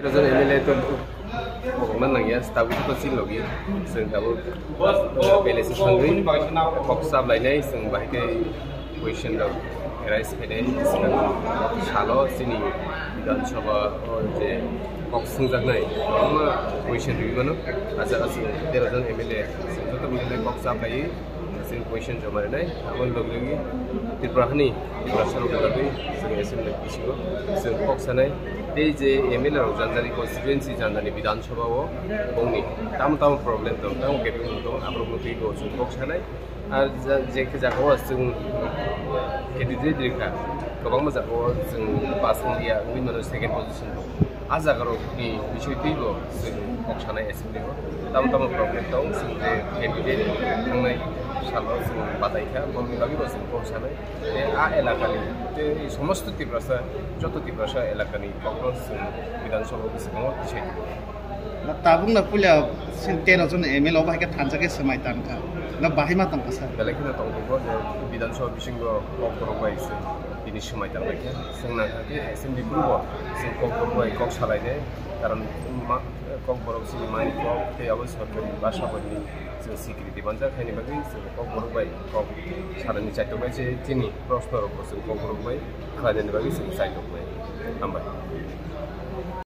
Terus MLA itu pokoknya nang ya setahu itu pasti logi, setahu PLC sendiri, fokusab lainnya seng bahkan question dong, rice pede, sekarang shalo sini dan coba je fokus nggak cuma question review mana, asal terus MLA, itu MLA fokusab lagi, sing question coba lainnya, amun logi terperahani, terasa logi lagi, sing SM isu, sing fokusannya. Deze MLA janjani constituency janjani Vidhan Sabha wo bongni tam problem dong tam kepung dong aprobnuti go chungkok sanai ar jeke jago chung candidate dirka gobang ma jago chung pass india win second position dong a jagaro ni bishoy tigo chung kok sanai assembly ho tam problem dong chung candidate ngai সালো বাতাইখা বমি লাগি বসে পৌঁছালে আ এলাকানি এই সমস্ত তীব্রতা যত তীব্রতা এলাকানি কংগ্রেস বিধানসভা বিসিঙাव বিষয় না তাবুংনা পুলা 13 জন এমএলএ বাহাকে থানজাকে সময় তানকা না বাহিমা তামকাসা বেলেগিনা তংগো বিধানসভা বিসিङ কংগ্রেস তিনি সময় তানবাইখা जोंना থাকে এসএমডি গ্রুপ जों কংগ্রেস কক সালাইনে কারণ কক বরংসি মাইন কক তে অবসরকারি বাসাবাড়ি जों सिक्रिटि बान्जा खायनि बागै जों कक बरबाय कक सारानि चाइटबाय जे दिनै प्रश्न रखौ जों कक बरबाय खायनि बागै जों चाइटबाय हामबाय